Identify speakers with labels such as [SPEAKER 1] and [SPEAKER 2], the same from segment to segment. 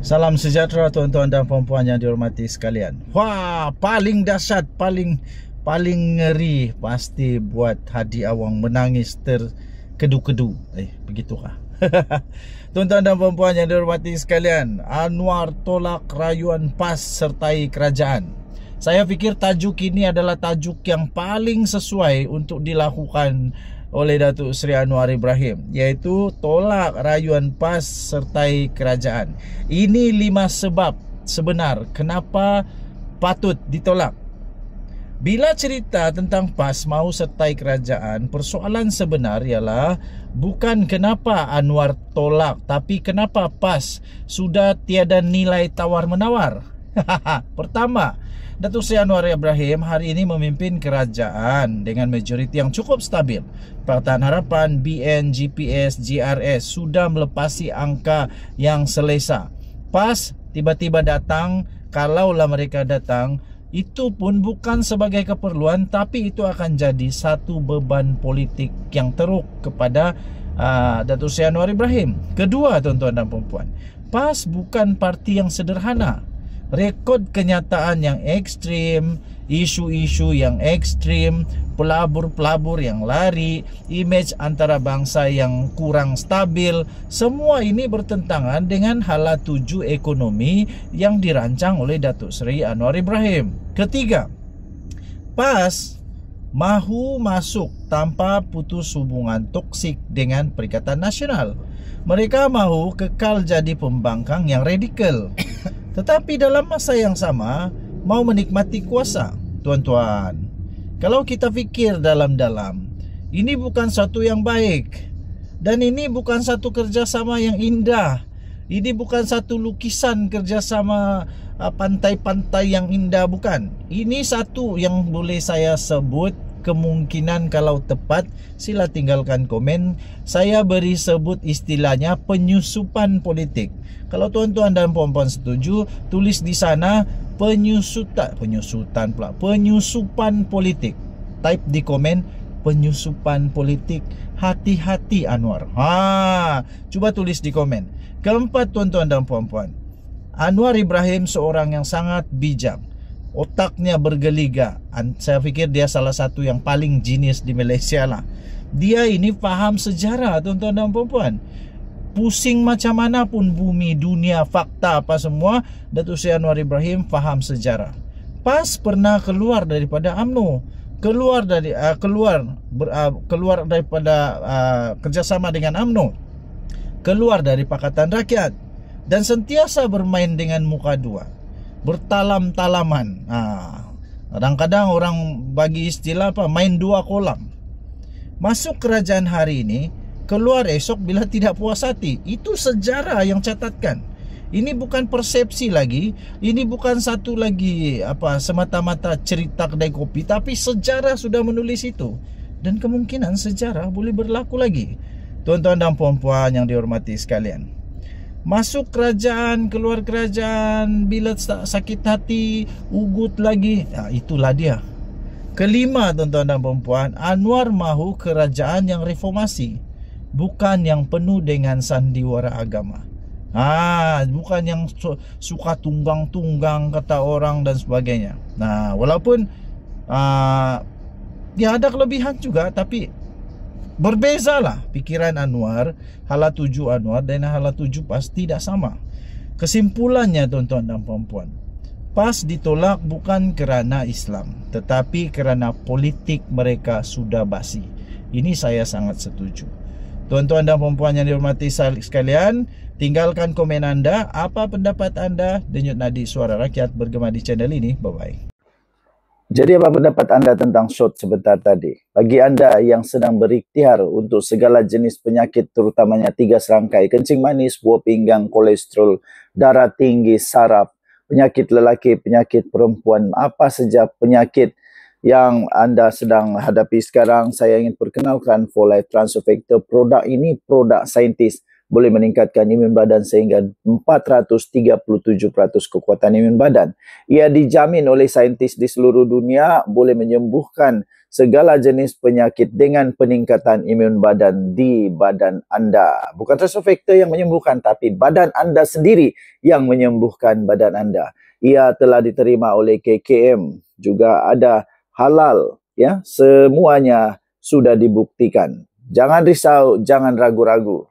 [SPEAKER 1] Salam sejahtera tuan-tuan dan puan-puan yang dihormati sekalian. Wah, paling dahsyat, paling ngeri pasti buat Hadi Awang menangis terkedu-kedu. Begitukah? Tuan-tuan dan puan-puan yang dihormati sekalian, Anwar tolak rayuan PAS sertai kerajaan. Saya fikir tajuk ini adalah tajuk yang paling sesuai untuk dilakukan oleh Datuk Seri Anwar Ibrahim, iaitu tolak rayuan PAS sertai kerajaan. Ini 5 sebab sebenar kenapa patut ditolak. Bila cerita tentang PAS mahu sertai kerajaan, persoalan sebenar ialah bukan kenapa Anwar tolak, tapi kenapa PAS sudah tiada nilai tawar-menawar. Pertama, Datuk Seri Anwar Ibrahim hari ini memimpin kerajaan dengan majoriti yang cukup stabil. Pakatan Harapan, BN, GPS, GRS sudah melepasi angka yang selesa. PAS tiba-tiba datang, kalaulah mereka datang, itu pun bukan sebagai keperluan, tapi itu akan jadi satu beban politik yang teruk kepada Datuk Seri Anwar Ibrahim. Kedua, tuan-tuan dan puan-puan, PAS bukan parti yang sederhana. Rekod kenyataan yang ekstrim, isu-isu yang ekstrim, pelabur-pelabur yang lari, imej antarabangsa yang kurang stabil, semua ini bertentangan dengan hala tuju ekonomi yang dirancang oleh Datuk Seri Anwar Ibrahim. Ketiga, PAS mahu masuk tanpa putus hubungan toksik dengan Perikatan Nasional. Mereka mahu kekal jadi pembangkang yang radikal. Tetapi dalam masa yang sama, mau menikmati kuasa. Tuan-tuan, kalau kita fikir dalam-dalam, ini bukan satu yang baik. Dan ini bukan satu kerjasama yang indah. Ini bukan satu lukisan kerjasama pantai-pantai yang indah, bukan. Ini satu yang boleh saya sebut, kemungkinan kalau tepat sila tinggalkan komen, saya beri sebut istilahnya penyusupan politik. Kalau tuan-tuan dan puan-puan setuju, tulis di sana penyusupan politik. Type di komen penyusupan politik. Hati-hati Anwar. Cuba tulis di komen. Keempat, tuan-tuan dan puan-puan, Anwar Ibrahim seorang yang sangat bijak. Otaknya bergeliga. Saya fikir dia salah satu yang paling jenius di Malaysia lah. Dia ini faham sejarah, tuan-tuan dan puan-puan. Pusing macam mana pun bumi, dunia, fakta apa semua, Datuk Seri Anwar Ibrahim faham sejarah. PAS pernah keluar daripada UMNO, keluar daripada kerjasama dengan UMNO, keluar dari Pakatan Rakyat, dan sentiasa bermain dengan muka dua, bertalam-talaman. Kadang-kadang orang bagi istilah main dua kolam. Masuk kerajaan hari ini, keluar esok bila tidak puas hati. Itu sejarah yang catatkan. Ini bukan persepsi lagi. Ini bukan satu lagi semata-mata cerita kedai kopi, tapi sejarah sudah menulis itu. Dan kemungkinan sejarah boleh berlaku lagi. Tuan-tuan dan puan-puan yang dihormati sekalian, masuk kerajaan, keluar kerajaan, bila sakit hati, ugut lagi. Itulah dia. Kelima, tuan-tuan dan puan-puan, Anwar mahu kerajaan yang reformasi, bukan yang penuh dengan sandiwara agama. Bukan yang suka tunggang-tunggang kata orang dan sebagainya. Walaupun dia ada kelebihan juga, tapi berbezalah pikiran Anwar, hala tuju Anwar dan hala tuju PAS tidak sama. Kesimpulannya, tuan-tuan dan puan-puan, PAS ditolak bukan kerana Islam, tetapi kerana politik mereka sudah basi. Ini saya sangat setuju. Tuan-tuan dan puan-puan yang dihormati sekalian, tinggalkan komen anda, apa pendapat anda. Denyut nadi suara rakyat bergema di channel ini. Bye-bye.
[SPEAKER 2] Jadi apa pendapat anda tentang shot sebentar tadi? Bagi anda yang sedang berikhtiar untuk segala jenis penyakit, terutamanya 3 serangkai, kencing manis, buah pinggang, kolesterol, darah tinggi, saraf, penyakit lelaki, penyakit perempuan, apa saja penyakit yang anda sedang hadapi sekarang, saya ingin perkenalkan For Life Transfer Factor. Produk ini produk saintis, boleh meningkatkan imun badan sehingga 437% kekuatan imun badan. Ia dijamin oleh saintis di seluruh dunia boleh menyembuhkan segala jenis penyakit dengan peningkatan imun badan di badan anda. Bukan resofaktor yang menyembuhkan, tapi badan anda sendiri yang menyembuhkan badan anda. Ia telah diterima oleh KKM, juga ada halal, ya, semuanya sudah dibuktikan. Jangan risau, jangan ragu-ragu.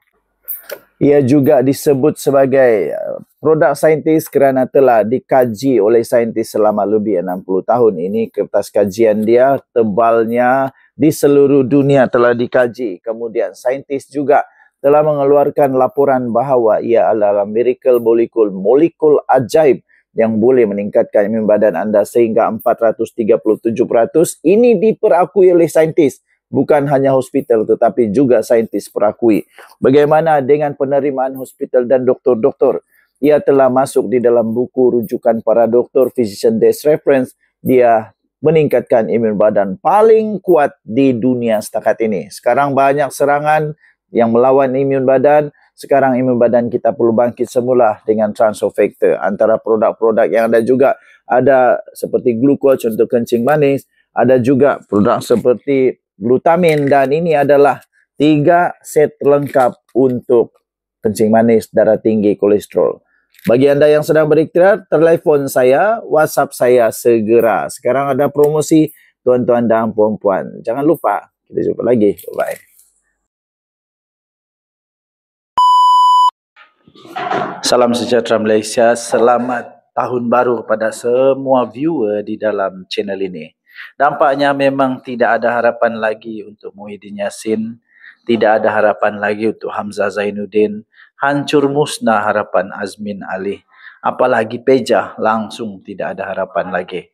[SPEAKER 2] Ia juga disebut sebagai produk saintis kerana telah dikaji oleh saintis selama lebih 60 tahun. Ini kertas kajian dia, tebalnya di seluruh dunia telah dikaji. Kemudian saintis juga telah mengeluarkan laporan bahawa ia adalah miracle molekul ajaib yang boleh meningkatkan imun badan anda sehingga 437%. Ini diperakui oleh saintis. Bukan hanya hospital tetapi juga saintis perakui. Bagaimana dengan penerimaan hospital dan doktor-doktor? Ia telah masuk di dalam buku rujukan para doktor, Physician Desk Reference. Dia meningkatkan imun badan paling kuat di dunia setakat ini. Sekarang banyak serangan yang melawan imun badan. Sekarang imun badan kita perlu bangkit semula dengan transofactor. Antara produk-produk yang ada juga ada seperti glucose untuk kencing manis. Ada juga produk seperti glutamin, dan ini adalah 3 set lengkap untuk kencing manis, darah tinggi, kolesterol. Bagi anda yang sedang berikhtiar, telefon saya, WhatsApp saya segera. Sekarang ada promosi tuan-tuan dan puan-puan. Jangan lupa, kita jumpa lagi. Bye. Salam sejahtera Malaysia, selamat tahun baru kepada semua viewer di dalam channel ini. Nampaknya memang tidak ada harapan lagi untuk Muhyiddin Yassin, tidak ada harapan lagi untuk Hamzah Zainuddin, hancur musnah harapan Azmin Ali. Apalagi Pejah, langsung tidak ada harapan lagi.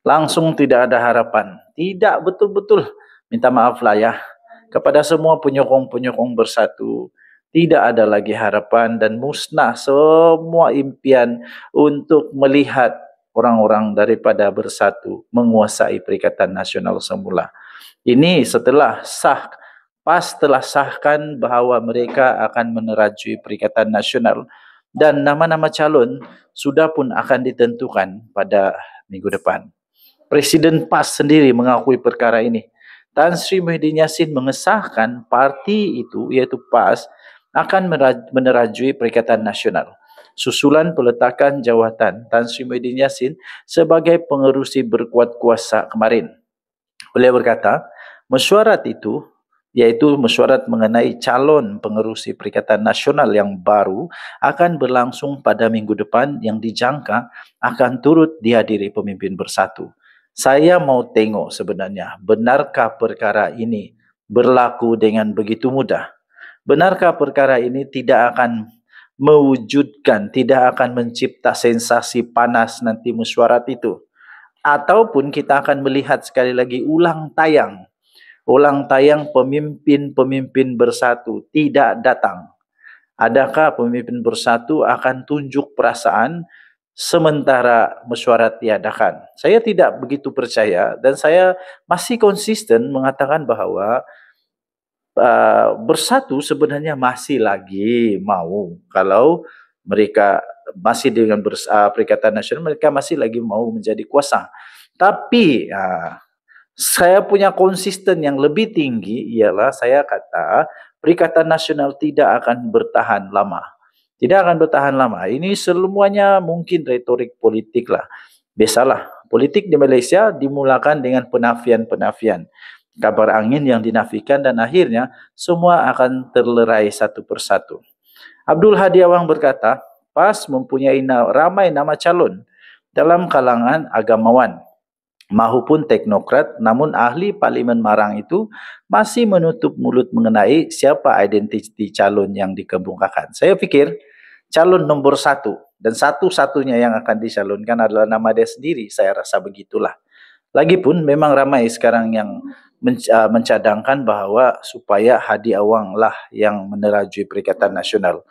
[SPEAKER 2] Langsung tidak ada harapan. Tidak betul-betul, minta maaf lah ya, kepada semua penyokong-penyokong Bersatu. Tidak ada lagi harapan dan musnah semua impian untuk melihat orang-orang daripada Bersatu menguasai Perikatan Nasional semula. Ini setelah PAS telah sahkan bahawa mereka akan menerajui Perikatan Nasional dan nama-nama calon sudah pun akan ditentukan pada minggu depan. Presiden PAS sendiri mengakui perkara ini. Tan Sri Muhyiddin Yassin mengesahkan parti itu, iaitu PAS, akan menerajui Perikatan Nasional. Susulan peletakan jawatan Tan Sri Muhyiddin Yassin sebagai pengerusi berkuat kuasa kemarin. Beliau berkata, mesyuarat itu, iaitu mesyuarat mengenai calon pengerusi Perikatan Nasional yang baru, akan berlangsung pada minggu depan yang dijangka akan turut dihadiri pemimpin Bersatu. Saya mau tengok sebenarnya, benarkah perkara ini berlaku dengan begitu mudah? Benarkah perkara ini tidak akan mewujudkan, tidak akan mencipta sensasi panas nanti mesyuarat itu? Ataupun kita akan melihat sekali lagi ulang tayang pemimpin-pemimpin Bersatu tidak datang? Adakah pemimpin Bersatu akan tunjuk perasaan sementara mesyuarat diadakan? Saya tidak begitu percaya dan saya masih konsisten mengatakan bahawa Bersatu sebenarnya masih lagi mau, kalau mereka masih dengan Perikatan Nasional, mereka masih lagi mau menjadi kuasa. Tapi saya punya konsisten yang lebih tinggi, ialah saya kata Perikatan Nasional tidak akan bertahan lama. Tidak akan bertahan lama. Ini semuanya mungkin retorik politik lah. Biasalah, politik di Malaysia dimulakan dengan penafian-penafian, kabar angin yang dinafikan, dan akhirnya semua akan terlerai satu persatu. Abdul Hadi Awang berkata, PAS mempunyai ramai nama calon dalam kalangan agamawan maupun teknokrat, namun ahli Parlimen Marang itu masih menutup mulut mengenai siapa identiti calon yang dikemukakan. Saya fikir calon nombor 1 dan satu-satunya yang akan dicalonkan adalah nama dia sendiri. Saya rasa begitulah. Lagipun memang ramai sekarang yang mencadangkan bahawa supaya Hadi Awang lah yang menerajui Perikatan Nasional.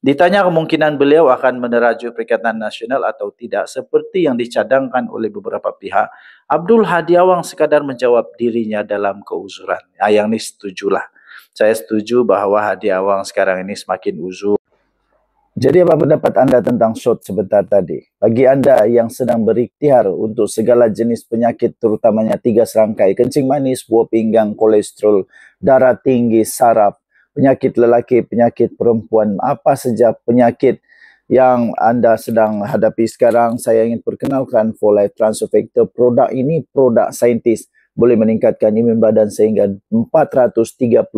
[SPEAKER 2] Ditanya kemungkinan beliau akan menerajui Perikatan Nasional atau tidak seperti yang dicadangkan oleh beberapa pihak, Abdul Hadi Awang sekadar menjawab dirinya dalam keuzuran. Yang ini setujulah.
[SPEAKER 1] Saya setuju bahawa Hadi Awang sekarang ini semakin uzur.
[SPEAKER 2] Jadi apa pendapat anda tentang shot sebentar tadi? Bagi anda yang sedang berikhtiar untuk segala jenis penyakit terutamanya 3 serangkai, kencing manis, buah pinggang, kolesterol, darah tinggi, saraf, penyakit lelaki, penyakit perempuan, apa saja penyakit yang anda sedang hadapi sekarang, saya ingin perkenalkan 4Life Transofactor. Produk ini produk saintis, boleh meningkatkan imun badan sehingga 437%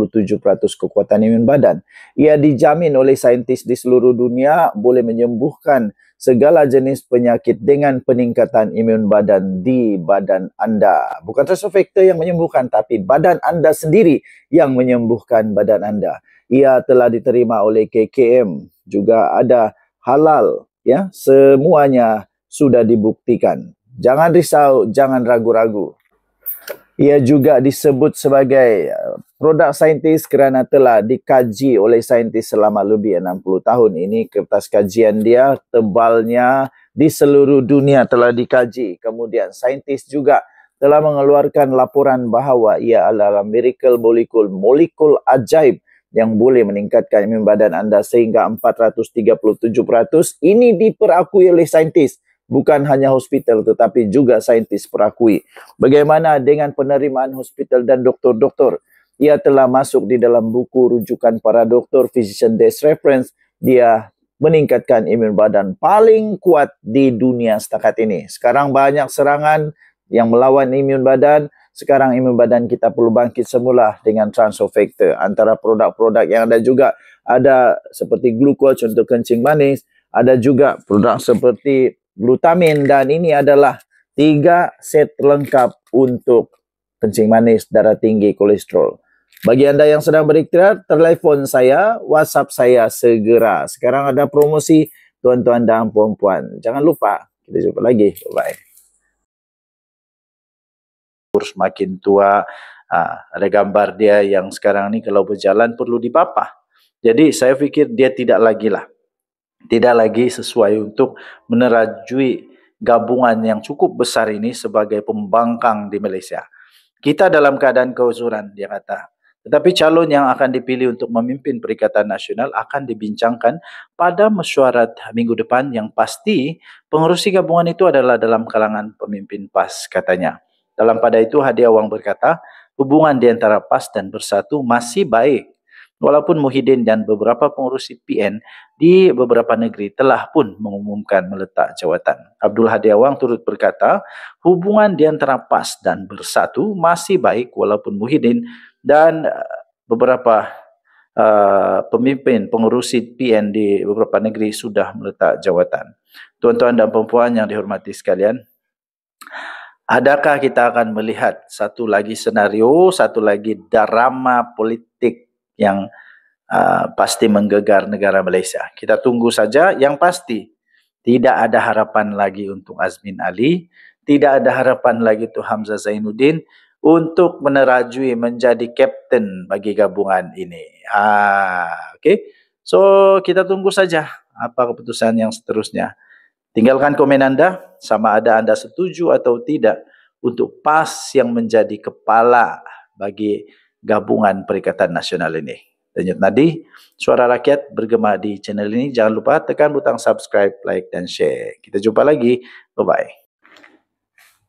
[SPEAKER 2] kekuatan imun badan. Ia dijamin oleh saintis di seluruh dunia boleh menyembuhkan segala jenis penyakit dengan peningkatan imun badan di badan anda. Bukan Transofactor yang menyembuhkan, tapi badan anda sendiri yang menyembuhkan badan anda. Ia telah diterima oleh KKM, juga ada halal, ya, semuanya sudah dibuktikan. Jangan risau, jangan ragu-ragu. Ia juga disebut sebagai produk saintis kerana telah dikaji oleh saintis selama lebih 60 tahun. Ini kertas kajian dia, tebalnya di seluruh dunia telah dikaji. Kemudian saintis juga telah mengeluarkan laporan bahawa ia adalah miracle molekul ajaib yang boleh meningkatkan imun badan anda sehingga 437%. Ini diperakui oleh saintis. Bukan hanya hospital tetapi juga saintis perakui. Bagaimana dengan penerimaan hospital dan doktor-doktor? Ia telah masuk di dalam buku rujukan para doktor, Physician Desk Reference. Dia meningkatkan imun badan paling kuat di dunia setakat ini. Sekarang banyak serangan yang melawan imun badan. Sekarang imun badan kita perlu bangkit semula dengan Transofactor. Antara produk-produk yang ada juga ada seperti glucose untuk kencing manis. Ada juga produk seperti glutamin, dan ini adalah 3 set lengkap untuk kencing manis, darah tinggi, kolesterol. Bagi anda yang sedang berikhtiar, telefon saya, WhatsApp saya segera. Sekarang ada promosi tuan-tuan dan puan-puan. Jangan lupa, kita jumpa lagi. Bye-bye.
[SPEAKER 1] Semakin tua, ada gambar dia yang sekarang ni kalau berjalan perlu dipapah. Jadi saya fikir dia tidak lagi sesuai untuk menerajui gabungan yang cukup besar ini sebagai pembangkang di Malaysia. Kita dalam keadaan keuzuran, dia kata. Tetapi calon yang akan dipilih untuk memimpin Perikatan Nasional akan dibincangkan pada mesyuarat minggu depan, yang pasti pengerusi gabungan itu adalah dalam kalangan pemimpin PAS, katanya. Dalam pada itu, Hadi Awang berkata, hubungan di antara PAS dan Bersatu masih baik. Walaupun Muhyiddin dan beberapa pengurusi PN di beberapa negeri telah pun mengumumkan meletak jawatan. Abdul Hadi Awang turut berkata, hubungan di antara PAS dan Bersatu masih baik walaupun Muhyiddin dan beberapa pemimpin pengurusi PN di beberapa negeri sudah meletak jawatan. Tuan-tuan dan puan-puan yang dihormati sekalian, adakah kita akan melihat satu lagi senario, satu lagi drama politik yang pasti menggegar negara Malaysia? Kita tunggu saja. Yang pasti, tidak ada harapan lagi untuk Azmin Ali, tidak ada harapan lagi untuk Hamzah Zainuddin untuk menerajui menjadi kapten bagi gabungan ini. Okay. So, kita tunggu saja apa keputusan yang seterusnya. Tinggalkan komen anda, sama ada anda setuju atau tidak untuk PAS yang menjadi kepala bagi gabungan Perikatan Nasional ini. Denyut nadi, suara rakyat bergema di channel ini. Jangan lupa tekan butang subscribe, like dan share. Kita jumpa lagi. Bye-bye.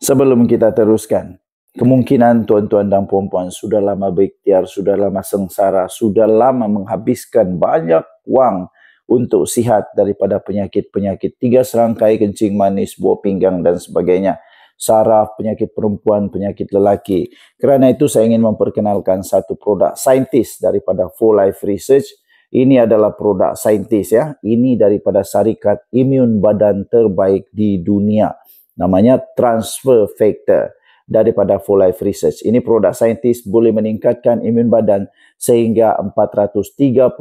[SPEAKER 2] Sebelum kita teruskan, kemungkinan tuan-tuan dan puan-puan sudah lama berikhtiar, sudah lama sengsara, sudah lama menghabiskan banyak wang untuk sihat daripada penyakit-penyakit 3 serangkai, kencing manis, buah pinggang dan sebagainya. Saraf, penyakit perempuan, penyakit lelaki. Kerana itu saya ingin memperkenalkan satu produk saintis daripada 4Life Research. Ini adalah produk saintis, ya. Ini daripada syarikat imun badan terbaik di dunia. Namanya Transofactor daripada 4Life Research. Ini produk saintis boleh meningkatkan imun badan sehingga 437%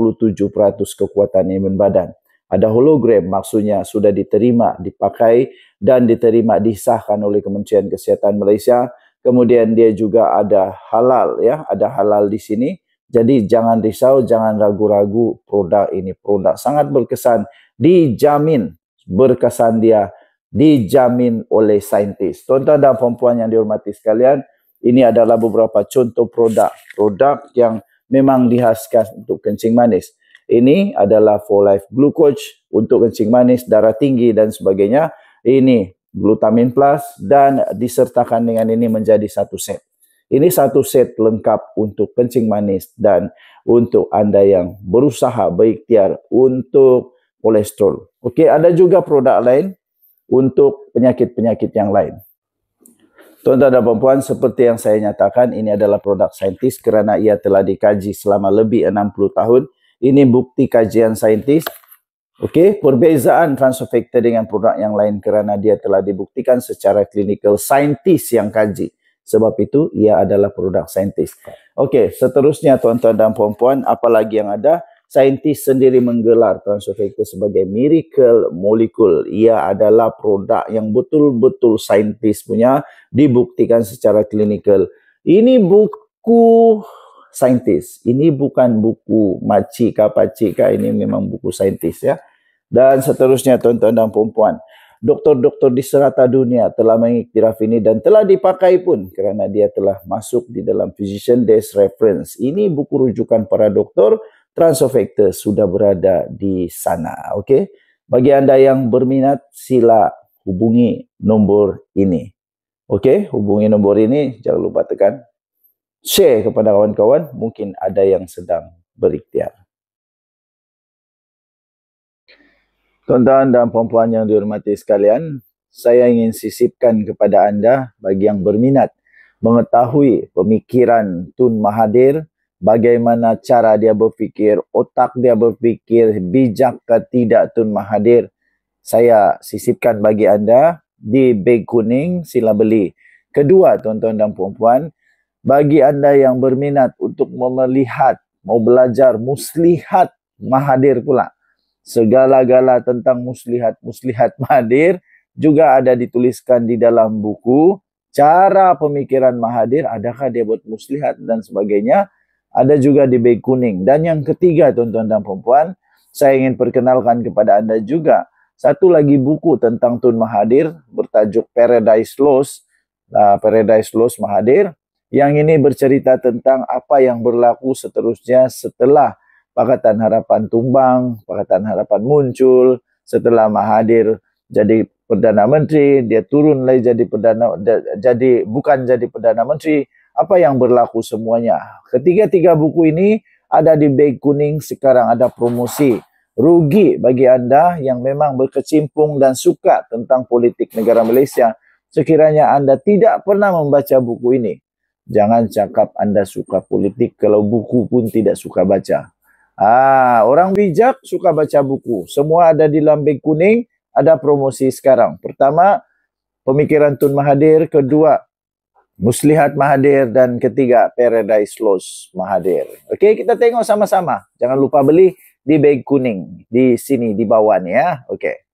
[SPEAKER 2] kekuatan imun badan. Ada hologram, maksudnya sudah diterima, dipakai dan diterima, disahkan oleh Kementerian Kesihatan Malaysia. Kemudian dia juga ada halal, ya, ada halal di sini. Jadi jangan risau, jangan ragu-ragu, produk ini produk sangat berkesan, dijamin berkesan dia, dijamin oleh saintis. Tuan-tuan dan puan-puan yang dihormati sekalian, ini adalah beberapa contoh produk yang memang dihaskan untuk kencing manis. Ini adalah For Life Glucose untuk kencing manis, darah tinggi dan sebagainya. Ini Glutamin Plus dan disertakan dengan ini menjadi satu set. Ini satu set lengkap untuk kencing manis dan untuk anda yang berusaha berikhtiar untuk kolesterol. Okey, ada juga produk lain untuk penyakit-penyakit yang lain. Tuan-tuan dan puan-puan, seperti yang saya nyatakan, ini adalah produk saintis kerana ia telah dikaji selama lebih 60 tahun. Ini bukti kajian saintis. Okey, perbezaan Transofecta dengan produk yang lain kerana dia telah dibuktikan secara klinikal, saintis yang kaji. Sebab itu, ia adalah produk saintis. Okey, seterusnya tuan-tuan dan puan-puan, apa lagi yang ada? Saintis sendiri menggelar Transofecta sebagai miracle molecule. Ia adalah produk yang betul-betul saintis punya, dibuktikan secara klinikal. Ini buku saintis. Ini bukan buku makcik ke pakcik ke, ini memang buku saintis ya. Dan seterusnya tuan-tuan dan puan-puan, doktor-doktor di serata dunia telah mengiktiraf ini dan telah dipakai pun kerana dia telah masuk di dalam Physician Desk Reference. Ini buku rujukan para doktor. Transofecta sudah berada di sana. Okey. Bagi anda yang berminat, sila hubungi nombor ini. Okey, hubungi nombor ini, jangan lupa tekan share kepada kawan-kawan, mungkin ada yang sedang berikhtiar. Tuan-tuan dan puan-puan yang dihormati sekalian, saya ingin sisipkan kepada anda bagi yang berminat mengetahui pemikiran Tun Mahathir, bagaimana cara dia berfikir, otak dia berfikir, bijak ke tidak Tun Mahathir. Saya sisipkan bagi anda di beg kuning, sila beli. Kedua, tuan-tuan dan puan-puan, bagi anda yang berminat untuk melihat, mau belajar muslihat Mahathir pula, segala-gala tentang muslihat Mahathir juga ada dituliskan di dalam buku. Cara pemikiran Mahathir, adakah dia buat muslihat dan sebagainya, ada juga di beg kuning. Dan yang ketiga, tuan-tuan dan puan-puan, saya ingin perkenalkan kepada anda juga satu lagi buku tentang Tun Mahathir bertajuk Paradise Lost, Paradise Lost Mahathir. Yang ini bercerita tentang apa yang berlaku seterusnya setelah Pakatan Harapan tumbang, Pakatan Harapan muncul, setelah Mahathir jadi Perdana Menteri, dia turun lagi bukan jadi Perdana Menteri, apa yang berlaku semuanya. Ketiga-tiga buku ini ada di beg kuning, sekarang ada promosi. Rugi bagi anda yang memang berkecimpung dan suka tentang politik negara Malaysia. Sekiranya anda tidak pernah membaca buku ini, jangan cakap anda suka politik kalau buku pun tidak suka baca. Orang bijak suka baca buku. Semua ada di dalam beg kuning, ada promosi sekarang. Pertama, pemikiran Tun Mahathir. Kedua, muslihat Mahathir. Dan ketiga, Paradise Lost Mahathir. Okey, kita tengok sama-sama. Jangan lupa beli di beg kuning. Di sini, di bawah ni ya. Okey.